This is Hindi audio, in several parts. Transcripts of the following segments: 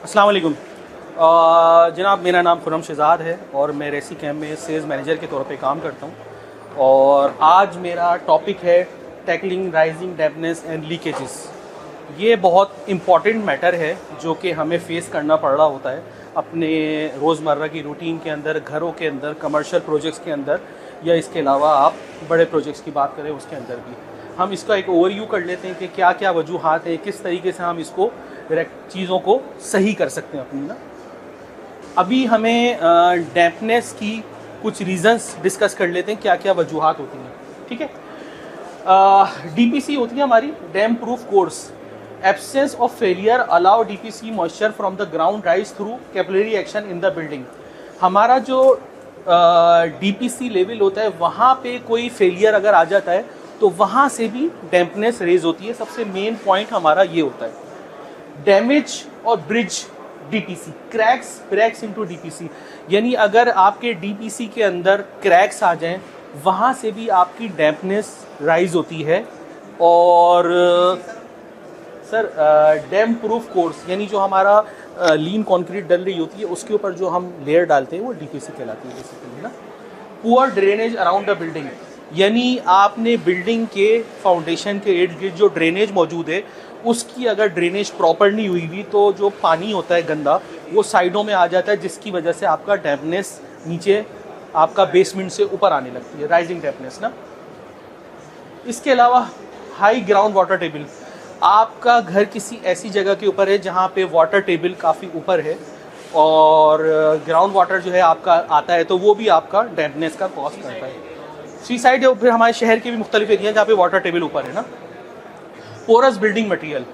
अस्सलाम वालेकुम। जनाब, मेरा नाम खुरम शहजाद है और मैं रेसी कैम्प में सेल्स मैनेजर के तौर पे काम करता हूँ। और आज मेरा टॉपिक है tackling rising dampness and leakages. ये बहुत इम्पॉर्टेंट मैटर है जो कि हमें फेस करना पड़ रहा होता है अपने रोज़मर्रा की रूटीन के अंदर, घरों के अंदर, कमर्शियल प्रोजेक्ट्स के अंदर, या इसके अलावा आप बड़े प्रोजेक्ट्स की बात करें उसके अंदर भी। हम इसका एक ओवरव्यू कर लेते हैं कि क्या क्या वजूहात हैं, किस तरीके से हम इसको चीज़ों को सही कर सकते हैं अपनी ना। अभी हमें डैम्पनेस की कुछ रीज़न्स डिस्कस कर लेते हैं, क्या क्या वजूहात होती हैं। ठीक है, डीपीसी होती है हमारी damp proof course. Absence of failure allow DPC moisture from the ground rise through capillary action in the building. हमारा जो डीपीसी लेवल होता है वहाँ पे कोई फेलियर अगर आ जाता है तो वहाँ से भी डैम्पनेस रेज होती है। सबसे मेन पॉइंट हमारा ये होता है। डैमेज और bridge DPC, cracks into DPC, यानी अगर आपके डीपीसी के अंदर क्रैक्स आ जाएं वहाँ से भी आपकी डैम्पनेस राइज होती है। और सर डैम्प प्रूफ कोर्स यानी जो हमारा लीन कंक्रीट डल रही होती है उसके ऊपर जो हम लेयर डालते हैं वो डीपीसी कहलाती है बेसिकली ना। Poor drainage around the building, यानी आपने बिल्डिंग के फाउंडेशन के इर्द गिर्द जो ड्रेनेज मौजूद है उसकी अगर ड्रेनेज प्रॉपर नहीं हुई हुई तो जो पानी होता है गंदा वो साइडों में आ जाता है, जिसकी वजह से आपका डैम्पनेस नीचे आपका बेसमेंट से ऊपर आने लगती है, राइजिंग डैम्पनेस ना। इसके अलावा हाई ग्राउंड वाटर टेबल, आपका घर किसी ऐसी जगह के ऊपर है जहाँ पे वाटर टेबल काफ़ी ऊपर है और ग्राउंड वाटर जो है आपका आता है तो वो भी आपका डैम्पनेस का कॉज करता है। सी साइड है, फिर हमारे शहर के भी मुख्तलिफ एरिया जहाँ पे वाटर टेबल ऊपर है ना। पोरस बिल्डिंग मटेरियल,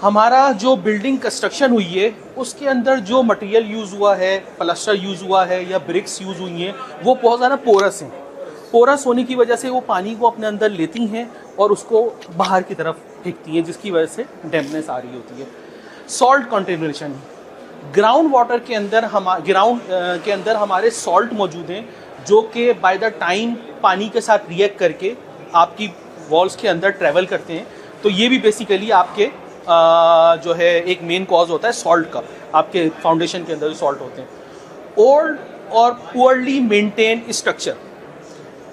हमारा जो बिल्डिंग कंस्ट्रक्शन हुई है उसके अंदर जो मटेरियल यूज़ हुआ है, प्लास्टर यूज़ हुआ है या ब्रिक्स यूज़ हुई हैं, वो बहुत ज़्यादा पोरस हैं। पोरस होने की वजह से वो पानी को अपने अंदर लेती हैं और उसको बाहर की तरफ फेंकती हैं, जिसकी वजह से डैम्पनेस आ रही होती है। सॉल्ट कंटेमिनेशन, ग्राउंड वाटर के अंदर के अंदर हमारे सॉल्ट मौजूद हैं जो कि बाय द टाइम पानी के साथ रिएक्ट करके आपकी वॉल्स के अंदर ट्रैवल करते हैं। तो ये भी बेसिकली आपके जो है एक मेन कॉज होता है सॉल्ट का, आपके फाउंडेशन के अंदर जो सॉल्ट होते हैं। ओल्ड और poorly maintain structure,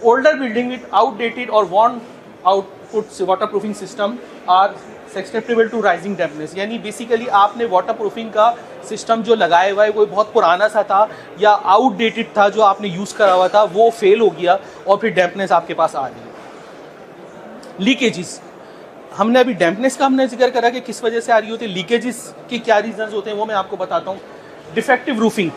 older building with outdated और worn output water proofing system are susceptible to rising dampness, यानी बेसिकली आपने वाटर प्रूफिंग का सिस्टम जो लगाया हुआ है कोई बहुत पुराना सा था या आउटडेटेड था जो आपने यूज़ करा हुआ था, वो फेल हो गया और फिर डैम्पनेस आपके पास आ रही है। लीकेजेस, हमने अभी डैम्पनेस का हमने जिक्र करा कि किस वजह से आ रही होती है, लीकेजेस के क्या रीजंस होते हैं वो मैं आपको बताता हूँ। Defective roofing,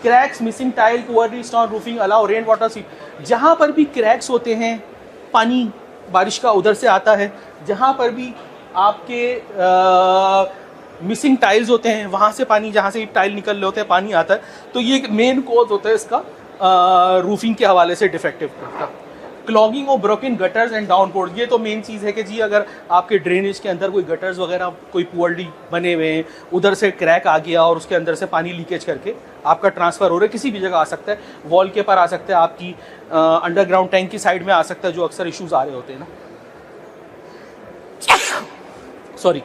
cracks, missing tile, poorly stone roofing allow rain water सीप, जहाँ पर भी क्रैक्स होते हैं पानी बारिश का उधर से आता है, जहाँ पर भी आपके मिसिंग टाइल्स होते हैं वहाँ से पानी, जहाँ से टाइल निकल रहे होते हैं पानी आता है, तो ये एक मेन कॉज होता है इसका रूफिंग के हवाले से डिफेक्टिव का। क्लॉगिंग और ब्रोकन गटर्स एंड डाउनपोर्ट, ये तो मेन चीज़ है कि जी अगर आपके ड्रेनेज के अंदर कोई गटर्स वगैरह कोई पुअरली बने हुए हैं, उधर से क्रैक आ गया और उसके अंदर से पानी लीकेज करके आपका ट्रांसफ़र हो रहा है, किसी भी जगह आ सकता है, वॉल के पर आ सकता है, आपकी अंडरग्राउंड टैंक की साइड में आ सकता है, जो अक्सर इश्यूज़ आ रहे होते हैं ना। Sorry,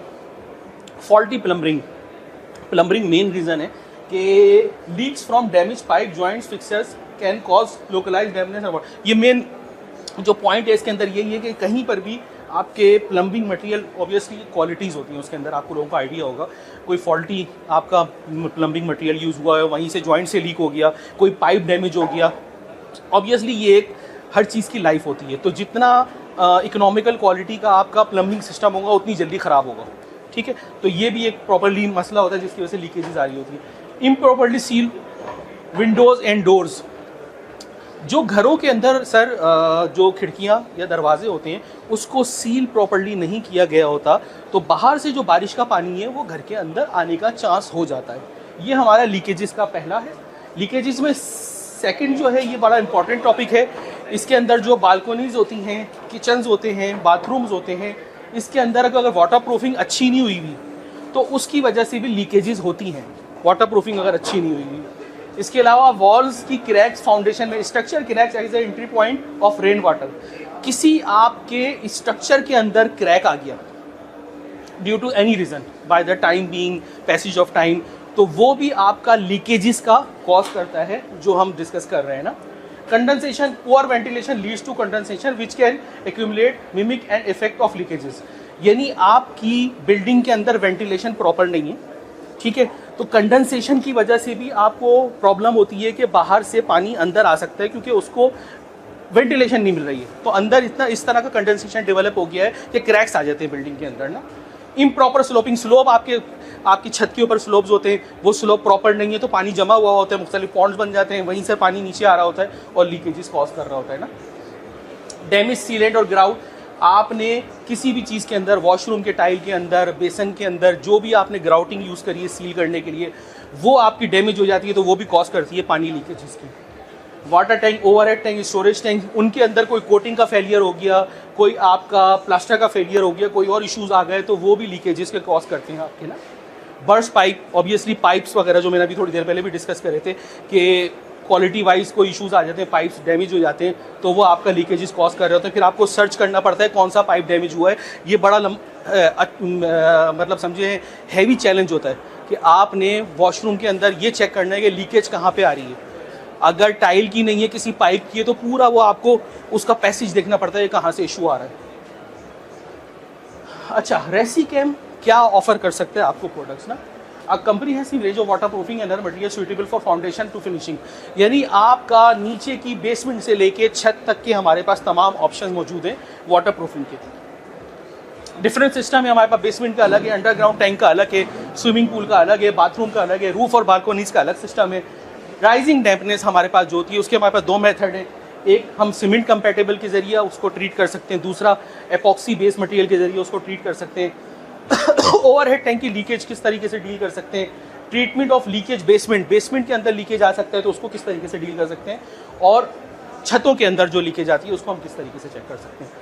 faulty plumbing main reason है कि leaks from damage pipe joints fixers can cause localise damage. ये मेन जो पॉइंट है इसके अंदर यही है कि कहीं पर भी आपके प्लम्बिंग मटेरियल ऑब्वियसली क्वालिटीज़ होती हैं उसके अंदर, आपको लोगों को आइडिया होगा, कोई फॉल्टी आपका प्लम्बिंग मटेरियल यूज़ हुआ है, वहीं से जॉइंट से लीक हो गया, कोई पाइप डैमेज हो गया, ऑब्वियसली ये एक हर चीज़ की लाइफ होती है। तो जितना इकोनॉमिकल क्वालिटी का आपका प्लम्बिंग सिस्टम होगा उतनी जल्दी ख़राब होगा। ठीक है, तो ये भी एक प्रॉपरली मसला होता है जिसकी वजह से लीकेजेस आ रही होती है। Improperly seal Windows and doors, जो घरों के अंदर सर जो खिड़कियां या दरवाजे होते हैं उसको सील प्रॉपर्ली नहीं किया गया होता तो बाहर से जो बारिश का पानी है वो घर के अंदर आने का चांस हो जाता है। ये हमारा लीकेजेस का पहला है। लीकेजेस में सेकंड जो है ये बड़ा इंपॉर्टेंट टॉपिक है। इसके अंदर जो बालकोनीज होती हैं, किचन्स होते हैं, बाथरूम्स होते हैं, इसके अंदर अगर वाटर प्रूफिंग अच्छी नहीं हुई हुई तो उसकी वजह से भी लीकेजेस होती हैं, वाटर प्रूफिंग अगर अच्छी नहीं हुई हुई। इसके अलावा वॉल्स की क्रैक्स, फाउंडेशन में structure cracks as a entry point of rain water, किसी आपके स्ट्रक्चर के अंदर क्रैक आ गया due to any reason, by the time being passage of time, तो वो भी आपका लीकेजेस का कॉज करता है, जो हम डिस्कस कर रहे हैं ना। Condensation, poor ventilation leads to condensation which can accumulate, mimic and effect of leakages. यानी आपकी बिल्डिंग के अंदर वेंटिलेशन प्रॉपर नहीं है, ठीक है, तो कंडेंसेशन की वजह से भी आपको प्रॉब्लम होती है कि बाहर से पानी अंदर आ सकता है, क्योंकि उसको वेंटिलेशन नहीं मिल रही है, तो अंदर इतना इस तरह का कंडेंसेशन डेवलप हो गया है कि क्रैक्स आ जाते हैं बिल्डिंग के अंदर ना। इम्प्रॉपर स्लोपिंग, स्लोप आपकी छत के ऊपर स्लोप्स होते हैं, वो स्लोप प्रॉपर नहीं है, तो पानी जमा हुआ होता है, मुख्तलिफ पॉन्ड्स बन जाते हैं, वहीं से पानी नीचे आ रहा होता है और लीकेजेस कॉज कर रहा होता है ना। डैमेज सीलेंट और ग्राउट, आपने किसी भी चीज़ के अंदर, वॉशरूम के टाइल के अंदर, बेसन के अंदर, जो भी आपने ग्राउटिंग यूज़ करी है सील करने के लिए, वो आपकी डैमेज हो जाती है, तो वो भी कॉज करती है पानी लीकेजेस की। Water tank, overhead tank, storage tank, उनके अंदर कोई कोटिंग का फेलियर हो गया, कोई आपका प्लास्टर का फेलियर हो गया, कोई और इश्यूज आ गए, तो वो भी लीकेजेस के कॉज करते हैं आपके ना। बर्स्ट पाइप, ऑब्वियसली पाइप्स वगैरह जो मैंने अभी थोड़ी देर पहले भी डिस्कस करे थे कि क्वालिटी वाइज कोई इश्यूज आ जाते हैं, पाइप्स डैमेज हो जाते हैं, तो वो आपका लीकेजेस कॉज कर रहे होते हैं। फिर आपको सर्च करना पड़ता है कौन सा पाइप डैमेज हुआ है। ये बड़ा मतलब समझिए हैवी चैलेंज होता है कि आपने वॉशरूम के अंदर ये चेक करना है कि लीकेज कहाँ पे आ रही है। अगर टाइल की नहीं है, किसी पाइप की है, तो पूरा वो आपको उसका पैसेज देखना पड़ता है कहाँ से इशू आ रहा है। अच्छा, रेसिकेम क्या ऑफर कर सकते हैं आपको प्रोडक्ट्स ना। A comprehensive range of water proofing and other material suitable for foundation to finishing, यानी आपका नीचे की बेसमेंट से लेके छत तक के हमारे पास तमाम ऑप्शन मौजूद हैं वाटर प्रूफिंग के। डिफरेंट सिस्टम है हमारे पास, बेसमेंट का अलग है, अंडरग्राउंड टैंक का अलग है, स्विमिंग पूल का अलग है, बाथरूम का अलग है, रूफ और बालकोनीज का अलग सिस्टम है। राइजिंग डैम्पनेस हमारे पास जो होती है, उसके हमारे पास दो मेथड है। एक हम सीमेंट कंपैटिबल के ज़रिए उसको ट्रीट कर सकते हैं, दूसरा एपॉक्सी बेस्ड मटेरियल के ज़रिए उसको ट्रीट कर सकते हैं। ओवरहेड टैंक की लीकेज किस तरीके से डील कर सकते हैं, ट्रीटमेंट ऑफ लीकेज बेसमेंट के अंदर लीकेज आ सकता है, तो उसको किस तरीके से डील कर सकते हैं, और छतों के अंदर जो लीकेज आती है उसको हम किस तरीके से चेक कर सकते हैं।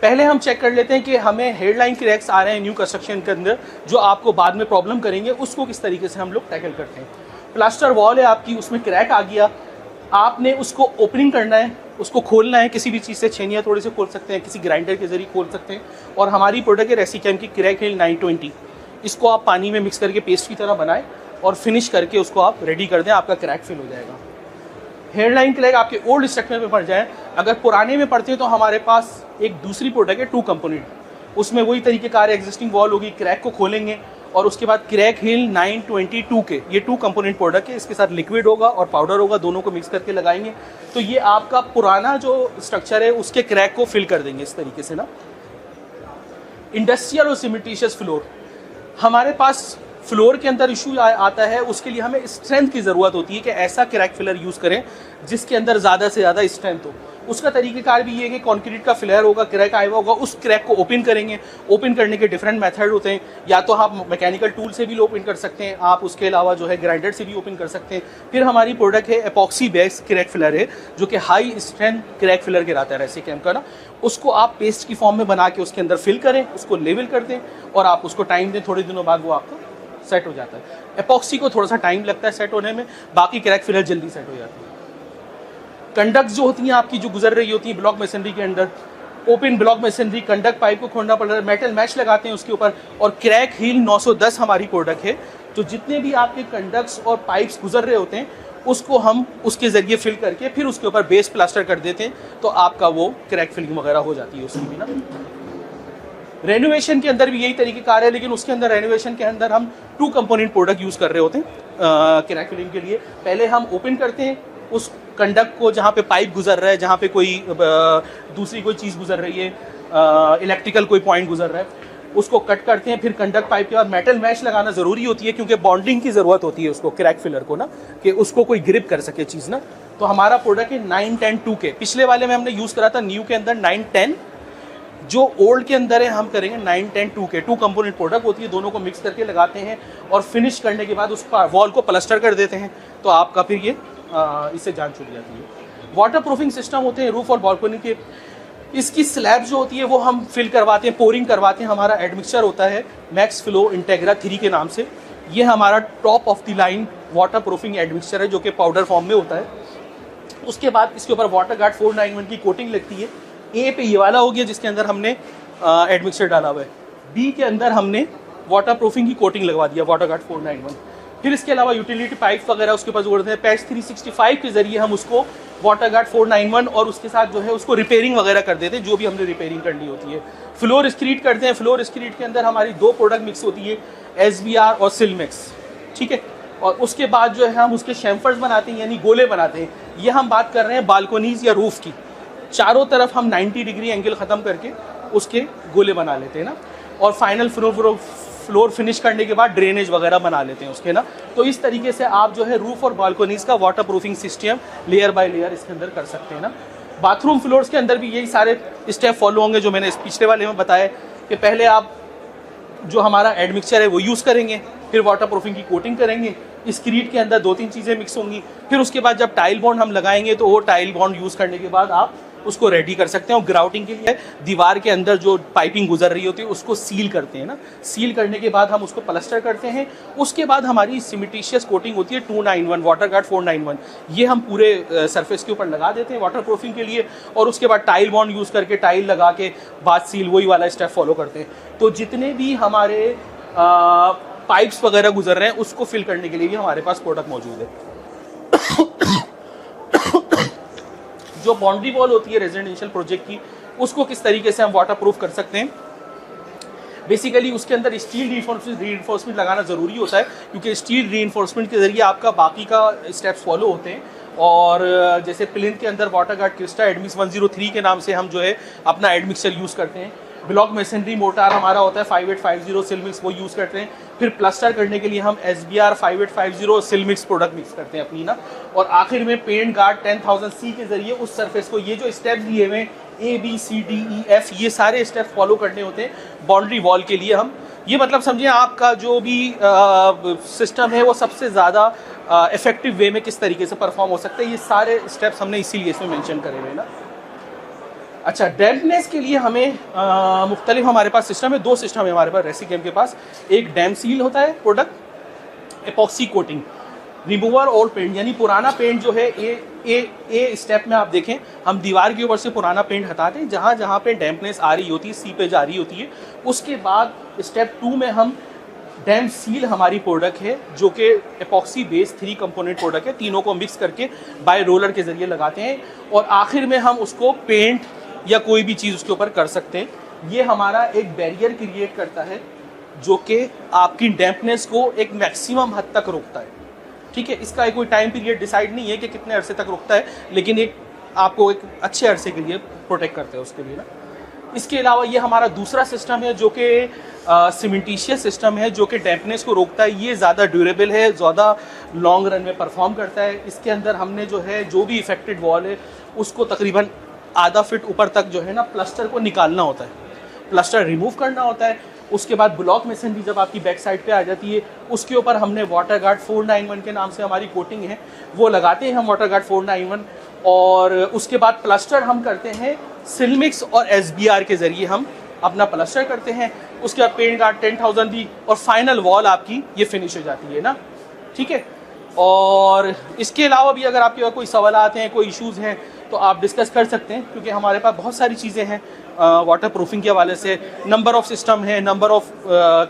पहले हम चेक कर लेते हैं कि हमें हेडलाइन क्रैक्स आ रहे हैं न्यू कंस्ट्रक्शन के अंदर, जो आपको बाद में प्रॉब्लम करेंगे, उसको किस तरीके से हम लोग टैकल करते हैं। प्लास्टर वॉल है आपकी, उसमें क्रैक आ गया, आपने उसको ओपनिंग करना है, उसको खोलना है, किसी भी चीज़ से छेनिया थोड़ी से खोल सकते हैं, किसी ग्राइंडर के जरिए खोल सकते हैं। और हमारी प्रोडक्ट है रेसिकेम की क्रैक हिल 920, इसको आप पानी में मिक्स करके पेस्ट की तरह बनाएं और फिनिश करके उसको आप रेडी कर दें, आपका क्रैक फिल हो जाएगा। हेडलाइन क्रैक आपके ओल्ड स्ट्रक्चर में पड़ जाए, अगर पुराने में पड़ते हैं तो हमारे पास एक दूसरी प्रोडक्ट है 2 कंपोनेंट, उसमें वही तरीकेकार एग्जिस्टिंग वॉल होगी, क्रैक को खोलेंगे और उसके बाद क्रैक हिल 922 के, ये 2 कंपोनेंट प्रोडक्ट है, इसके साथ लिक्विड होगा और पाउडर होगा, दोनों को मिक्स करके लगाएंगे, तो ये आपका पुराना जो स्ट्रक्चर है उसके क्रैक को फिल कर देंगे इस तरीके से ना। इंडस्ट्रियल और सीमेंटिशियस फ्लोर, हमारे पास फ्लोर के अंदर इशू आता है, उसके लिए हमें स्ट्रेंथ की ज़रूरत होती है कि ऐसा क्रैक फिलर यूज़ करें जिसके अंदर ज़्यादा से ज़्यादा स्ट्रेंथ हो। उसका तरीक़ेकार भी ये है कि कंक्रीट का फिलर होगा, क्रैक आया होगा, उस क्रैक को ओपन करेंगे। ओपन करने के डिफरेंट मेथड होते हैं, या तो आप मैकेनिकल टूल से भी ओपन कर सकते हैं, आप उसके अलावा जो है ग्राइंडर से भी ओपन कर सकते हैं। फिर हमारी प्रोडक्ट है एपॉक्सी बेस्ड क्रैक फिलर है, जो कि हाई स्ट्रेंथ क्रैक फिलर कहलाता है रेसिकेम का ना। उसको आप पेस्ट की फॉर्म में बना के उसके अंदर फिल करें, उसको लेवल कर दें और आप उसको टाइम दें, थोड़े दिनों बाद वो आपको सेट हो जाता है। एपॉक्सी को थोड़ा सा टाइम लगता है सेट होने में, बाकी क्रैक फिलर जल्दी सेट हो जाती है। कंडक्ट जो होती हैं आपकी, जो गुजर रही होती है ब्लॉक मशीनरी के अंदर, open block machinery, conduct pipe को खोलना पड़ रहा है, मेटल मैश लगाते हैं उसके ऊपर, और क्रैक हील 910 हमारी प्रोडक्ट है। तो जितने भी आपके कंडक्ट्स और पाइप्स गुजर रहे होते हैं उसको हम उसके ज़रिए फिल करके फिर उसके ऊपर बेस प्लास्टर कर देते हैं, तो आपका वो क्रैक फिलिंग वगैरह हो जाती है उसकी भी ना। रेनोवेशन के अंदर भी यही तरीक़ेकार है, लेकिन उसके अंदर रेनोवेशन के अंदर हम 2 कंपोनेंट प्रोडक्ट यूज़ कर रहे होते हैं क्रैक फिलिंग के लिए। पहले हम ओपन करते हैं उस कंडक्ट को जहाँ पे पाइप गुजर रहा है, जहाँ पे कोई दूसरी कोई चीज़ गुजर रही है, इलेक्ट्रिकल कोई पॉइंट गुजर रहा है, उसको कट करते हैं। फिर कंडक्ट पाइप के बाद मेटल मैश लगाना ज़रूरी होती है, क्योंकि बॉन्डिंग की ज़रूरत होती है उसको, क्रैक फिलर को ना, कि उसको कोई ग्रिप कर सके चीज़ ना। तो हमारा प्रोडक्ट है 910-2 के, पिछले वाले में हमने यूज़ करा था न्यू के अंदर 910, जो ओल्ड के अंदर है हम करेंगे 910-2 के। 2 कंपोनेंट प्रोडक्ट होती है, दोनों को मिक्स करके लगाते हैं और फिनिश करने के बाद उस वॉल को प्लास्टर कर देते हैं, तो आपका फिर ये इससे जान छूट जाती है। वाटर प्रूफिंग सिस्टम होते हैं रूफ और बालकनी के, इसकी स्लैब जो होती है वो हम फिल करवाते हैं, पोरिंग करवाते हैं। हमारा एडमिक्सचर होता है मैक्स फ्लो इंटेग्रा 3 के नाम से, ये हमारा top of the line water proofing admixture है, जो कि पाउडर फॉर्म में होता है। उसके बाद इसके ऊपर वाटर गार्ड 491 की कोटिंग लगती है। ए पे ये वाला हो गया जिसके अंदर हमने एडमिक्सचर डाला हुआ है, बी के अंदर हमने वाटर प्रूफिंग की कोटिंग लगवा दिया वाटर गार्ड 491। फिर इसके अलावा यूटिलिटी पाइप वगैरह उसके पास जोड़ते हैं, पैच 365 के जरिए हम उसको वाटर गार्ड 491 और उसके साथ जो है उसको रिपेयरिंग वगैरह कर देते हैं, जो भी हमने रिपेयरिंग करनी होती है। फ्लोर स्क्रीड करते हैं, फ्लोर स्क्रीड के अंदर हमारी 2 प्रोडक्ट मिक्स होती है, SBR और सिलमिक्स, ठीक है। और उसके बाद जो है हम उसके शैम्फर्स बनाते हैं, यानी गोले बनाते हैं। ये हम बात कर रहे हैं बालकोनीज या रूफ की, चारों तरफ हम 90 डिग्री एंगल ख़त्म करके उसके गोले बना लेते हैं ना, और फाइनल फ्लोर फिनिश करने के बाद ड्रेनेज वगैरह बना लेते हैं उसके ना। तो इस तरीके से आप जो है रूफ और बालकोनीज का water proofing system layer by layer इसके अंदर कर सकते हैं ना। बाथरूम फ्लोर्स के अंदर भी यही सारे स्टेप फॉलो होंगे जो मैंने इस पिछले वाले में बताया कि पहले आप जो हमारा एडमिक्सचर है वो यूज़ करेंगे, फिर वाटर प्रूफिंग की कोटिंग करेंगे, स्क्रीड के अंदर 2-3 चीज़ें मिक्स होंगी, फिर उसके बाद जब टाइल बॉन्ड हम लगाएंगे तो वो टाइल बॉन्ड यूज़ करने के बाद आप उसको रेडी कर सकते हैं। और ग्राउटिंग के लिए दीवार के अंदर जो पाइपिंग गुजर रही होती है उसको सील करते हैं ना, सील करने के बाद हम उसको प्लास्टर करते हैं। उसके बाद हमारी सीमेंटिशियस कोटिंग होती है 291 वाटर गार्ड 491, ये हम पूरे सरफेस के ऊपर लगा देते हैं वाटर प्रूफिंग के लिए, और उसके बाद टाइल बॉन्ड यूज़ करके टाइल लगा के बाद सील, वही वाला स्टेप फॉलो करते हैं। तो जितने भी हमारे पाइप्स वगैरह गुजर रहे हैं उसको फिल करने के लिए भी हमारे पास प्रोडक्ट मौजूद है। जो बाउंड्री वॉल होती है रेजिडेंशियल प्रोजेक्ट की, उसको किस तरीके से हम वाटर प्रूफ कर सकते हैं। बेसिकली उसके अंदर स्टील रीइंफोर्समेंट लगाना ज़रूरी होता है, क्योंकि स्टील रीइंफोर्समेंट के ज़रिए आपका बाकी का स्टेप्स फॉलो होते हैं। और जैसे प्लिंथ के अंदर वाटर गार्ड क्रिस्टा एडमिक्स 103 के नाम से हम जो है अपना एडमिक्सर यूज़ करते हैं। ब्लॉक मेसनरी मोटार हमारा होता है 5850 सिलमिक्स, वो यूज़ करते हैं। फिर प्लास्टर करने के लिए हम SBR 5850 सिलमिक्स प्रोडक्ट मिक्स करते हैं अपनी ना। और आखिर में पेंट गार्ड 10000C के ज़रिए उस सरफेस को, ये जो स्टेप्स दिए हुए ABCDEF, ये सारे स्टेप फॉलो करने होते हैं बाउंड्री वॉल के लिए। हम ये मतलब समझिए आपका जो भी सिस्टम है वो सबसे ज़्यादा इफेक्टिव वे में किस तरीके से परफॉर्म हो सकता है, ये सारे स्टेप्स हमने इसीलिए इसमें मेंशन करे हुए ना। अच्छा, डैम्पनेस के लिए हमें मुख्तलिफ हमारे पास सिस्टम है, 2 सिस्टम है हमारे पास रेसिकेम के पास। एक डैम सील होता है प्रोडक्ट, एपॉक्सी कोटिंग, रिमूवर और पेंट, यानी पुराना पेंट जो है ए स्टेप में आप देखें हम दीवार के ऊपर से पुराना पेंट हटाते हैं, जहाँ जहाँ पे डैम्पनेस आ रही होती है, सीपेज आ रही होती है। उसके बाद स्टेप 2 में हम डैम सील हमारी प्रोडक्ट है जो कि एपॉक्सी बेस 3 कंपोनेंट प्रोडक्ट है, तीनों को मिक्स करके बाय रोलर के ज़रिए लगाते हैं, और आखिर में हम उसको पेंट या कोई भी चीज़ उसके ऊपर कर सकते हैं। ये हमारा एक बैरियर क्रिएट करता है जो कि आपकी डैम्पनेस को एक मैक्सिमम हद तक रोकता है, ठीक है। इसका एक कोई टाइम पीरियड डिसाइड नहीं है कि कितने अरसे तक रोकता है, लेकिन एक आपको एक अच्छे अरसे के लिए प्रोटेक्ट करते हैं उसके लिए ना। इसके अलावा ये हमारा दूसरा सिस्टम है जो कि सीमेंटिशियस सिस्टम है, जो कि डैम्पनेस को रोकता है। ये ज़्यादा ड्यूरेबल है, ज़्यादा लॉन्ग रन में परफॉर्म करता है। इसके अंदर हमने जो है जो भी इफेक्टेड वॉल है उसको तकरीबन आधा फीट ऊपर तक जो है ना प्लास्टर को निकालना होता है, प्लास्टर रिमूव करना होता है। उसके बाद ब्लॉक मेसनरी जब आपकी बैक साइड पे आ जाती है, उसके ऊपर हमने वाटर गार्ड 491 के नाम से हमारी कोटिंग है वो लगाते हैं हम, वाटर गार्ड 491। और उसके बाद प्लास्टर हम करते हैं सिलमिक्स और SBR के ज़रिए हम अपना प्लास्टर करते हैं। उसके बाद पेंट गार्ड 10000 दी, और फाइनल वॉल आपकी ये फिनिश हो जाती है ना, ठीक है। और इसके अलावा भी अगर आपके पास कोई सवालात हैं, कोई इश्यूज़ हैं, तो आप डिस्कस कर सकते हैं, क्योंकि हमारे पास बहुत सारी चीज़ें हैं वाटर प्रूफिंग के हवाले से। नंबर ऑफ़ सिस्टम है, नंबर ऑफ़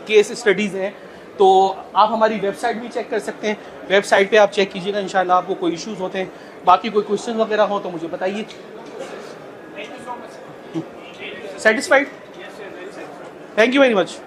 केस स्टडीज़ हैं, तो आप हमारी वेबसाइट भी चेक कर सकते हैं। वेबसाइट पे आप चेक कीजिएगा, इंशाल्लाह आपको कोई इश्यूज़ होते हैं, बाकी कोई क्वेश्चन वगैरह हो तो मुझे बताइए। Satisfied? Thank you very much.